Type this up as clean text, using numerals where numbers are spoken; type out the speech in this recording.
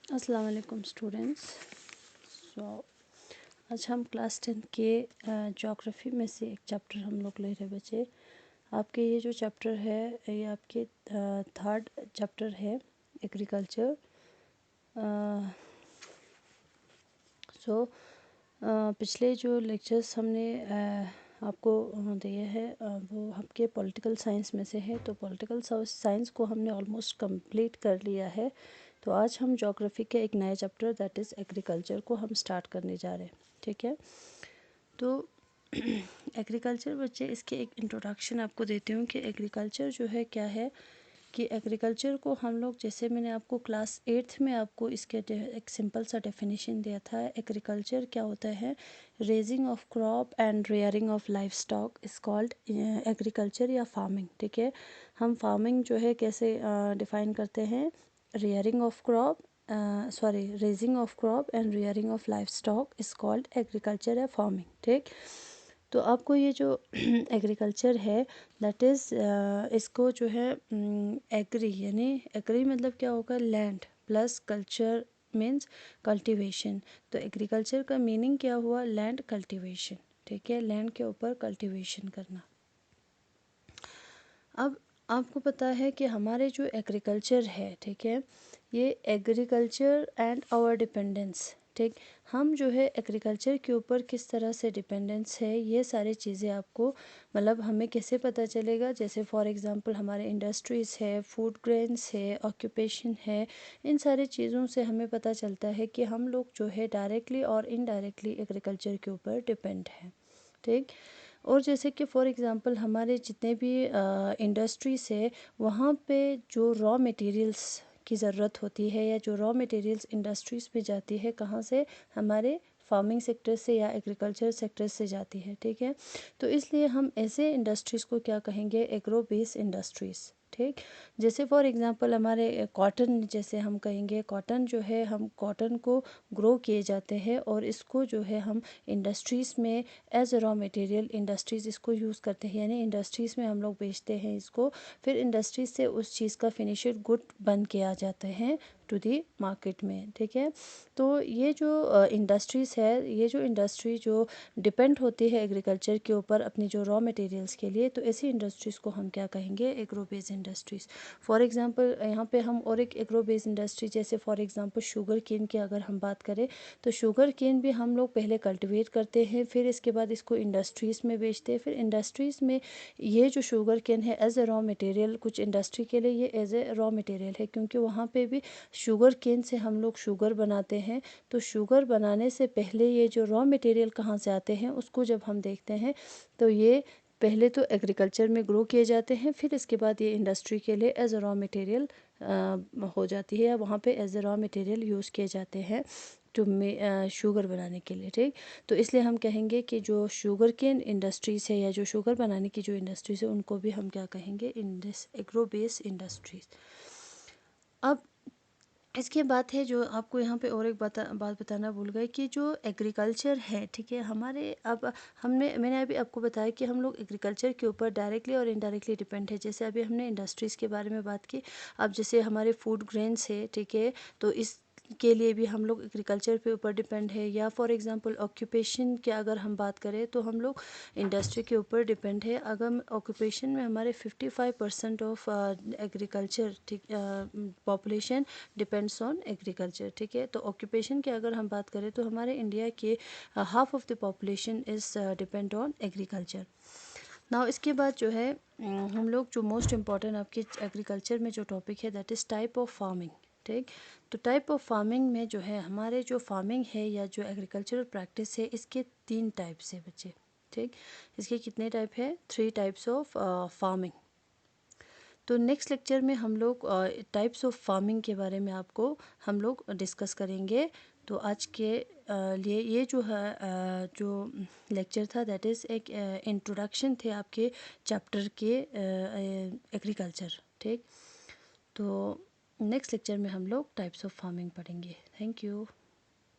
अस्सलाम वालेकुम स्टूडेंट्स। सो आज हम क्लास 10 के ज्योग्राफी में से एक चैप्टर हम लोग ले रहे बच्चे। आपके ये जो चैप्टर है ये आपके थर्ड चैप्टर है एग्रीकल्चर। सो पिछले जो लेक्चर्स हमने आपको दिए हैं वो आपके पॉलिटिकल साइंस में से है। तो पॉलिटिकल साइंस को हमने ऑलमोस्ट कंप्लीट कर लिया है। तो आज हम ज्योग्राफी के एक नए चैप्टर दैट इज़ एग्रीकल्चर को हम स्टार्ट करने जा रहे हैं। ठीक है, तो एग्रीकल्चर बच्चे इसके एक इंट्रोडक्शन आपको देती हूँ कि एग्रीकल्चर जो है क्या है। कि एग्रीकल्चर को हम लोग, जैसे मैंने आपको क्लास 8th में आपको इसके एक सिंपल सा डेफिनेशन दिया था। एग्रीकल्चर क्या होता है, raising of crop and rearing of life stock is called agriculture या फार्मिंग। ठीक है, हम फार्मिंग जो है कैसे डिफ़ाइन करते हैं, rearing of crop raising of crop and rearing of life stock is called agriculture या फार्मिंग। ठीक, तो आपको ये जो एग्रीकल्चर है दैट इज़ इसको जो है एग्री यानी एग्री मतलब क्या होगा, land plus culture means cultivation. तो एग्रीकल्चर का मीनिंग क्या हुआ, लैंड कल्टीवेशन। ठीक है, लैंड के ऊपर कल्टीवेशन करना। अब आपको पता है कि हमारे जो एग्रीकल्चर है, ठीक है, ये एग्रीकल्चर एंड आवर डिपेंडेंस। ठीक, हम जो है एग्रीकल्चर के ऊपर किस तरह से डिपेंडेंस है, ये सारी चीज़ें आपको मतलब हमें कैसे पता चलेगा। जैसे फॉर एग्जांपल हमारे इंडस्ट्रीज़ है, फूड ग्रेन्स है, ऑक्यूपेशन है, इन सारी चीज़ों से हमें पता चलता है कि हम लोग जो है डायरेक्टली और इनडायरेक्टली एग्रीकल्चर के ऊपर डिपेंड हैं। ठीक, और जैसे कि फॉर एग्ज़ाम्पल हमारे जितने भी इंडस्ट्रीज़ है, वहाँ पे जो रॉ मटेरियल्स की ज़रूरत होती है या जो रॉ मटेरियल्स इंडस्ट्रीज़ में जाती है, कहाँ से, हमारे फार्मिंग सेक्टर से या एग्रीकल्चर सेक्टर से जाती है। ठीक है, तो इसलिए हम ऐसे इंडस्ट्रीज़ को क्या कहेंगे, एग्रो बेस्ड इंडस्ट्रीज़। ठीक, जैसे फॉर एग्ज़ाम्पल हमारे कॉटन, जैसे हम कहेंगे कॉटन जो है, हम कॉटन को ग्रो किए जाते हैं और इसको जो है हम इंडस्ट्रीज़ में एज रॉ मटेरियल इंडस्ट्रीज़ इसको यूज़ करते हैं, यानी इंडस्ट्रीज़ में हम लोग बेचते हैं इसको, फिर इंडस्ट्रीज़ से उस चीज़ का फिनिश्ड गुड बन के आ जाते हैं टू दी मार्केट में। ठीक है, तो ये जो इंडस्ट्रीज़ है, ये जो इंडस्ट्री जो डिपेंड होती है एग्रीकल्चर के ऊपर अपनी जो रॉ मटेरियल्स के लिए, तो ऐसी इंडस्ट्रीज़ को हम क्या कहेंगे, agro based industries. For example यहाँ पे हम और एक एग्रो बेस्ड इंडस्ट्री, जैसे फॉर एग्ज़ाम्पल शुगर केन की अगर हम बात करें, तो शुगर केन भी हम लोग पहले कल्टिवेट करते हैं, फिर इसके बाद इसको इंडस्ट्रीज़ में बेचते हैं। फिर इंडस्ट्रीज़ में ये जो शुगर केन है एज ए रॉ मटेरियल, कुछ इंडस्ट्री के लिए ये एज ए रॉ मटेरियल है, क्योंकि वहाँ पे भी शुगर केन से हम लोग शुगर बनाते हैं। तो शुगर बनाने से पहले ये जो रॉ मटेरियल कहाँ से आते हैं उसको जब हम देखते हैं, तो ये पहले तो एग्रीकल्चर में ग्रो किए जाते हैं, फिर इसके बाद ये इंडस्ट्री के लिए एज ए रॉ मटेरियल हो जाती है, या वहाँ पे as a raw material use किए जाते हैं टू शुगर बनाने के लिए। ठीक, तो इसलिए हम कहेंगे कि जो शुगर केन इंडस्ट्रीज़ है या जो शुगर बनाने की जो इंडस्ट्रीज़ है, उनको भी हम क्या कहेंगे, एग्रो बेस्ड इंडस्ट्रीज़। अब इसके बात है जो आपको यहाँ पे और एक बात बताना भूल गए कि जो एग्रीकल्चर है, ठीक है, हमारे अब मैंने अभी आपको बताया कि हम लोग एग्रीकल्चर के ऊपर डायरेक्टली और इनडायरेक्टली डिपेंड है। जैसे अभी हमने इंडस्ट्रीज़ के बारे में बात की, अब जैसे हमारे फूड ग्रेन्स है, ठीक है, तो इस के लिए भी हम लोग एग्रीकल्चर पे ऊपर डिपेंड है। या फॉर एग्जांपल ऑक्यूपेशन की अगर हम बात करें, तो हम लोग इंडस्ट्री के ऊपर डिपेंड है। अगर ऑक्यूपेशन में हमारे 55% ऑफ एग्रीकल्चर, ठीक, पॉपुलेशन डिपेंड्स ऑन एग्रीकल्चर। ठीक है, तो ऑक्यूपेशन की अगर हम बात करें, तो हमारे इंडिया के half of the population is depend on agriculture. Now इसके बाद जो है हम लोग जो मोस्ट इम्पॉर्टेंट आपके एग्रीकल्चर में जो टॉपिक है that is type of farming. ठीक, तो टाइप ऑफ फार्मिंग में जो है हमारे जो फार्मिंग है या जो एग्रीकल्चरल प्रैक्टिस है, इसके 3 टाइप्स है बच्चे। ठीक, इसके कितने टाइप है, 3 टाइप्स ऑफ फार्मिंग। तो नेक्स्ट लेक्चर में हम लोग टाइप्स ऑफ फार्मिंग के बारे में आपको हम लोग डिस्कस करेंगे। तो आज के लिए ये जो है जो लेक्चर था दैट इज़ एक इंट्रोडक्शन थे आपके चैप्टर के एग्रीकल्चर। ठीक, तो नेक्स्ट लेक्चर में हम लोग टाइप्स ऑफ फार्मिंग पढ़ेंगे। Thank you.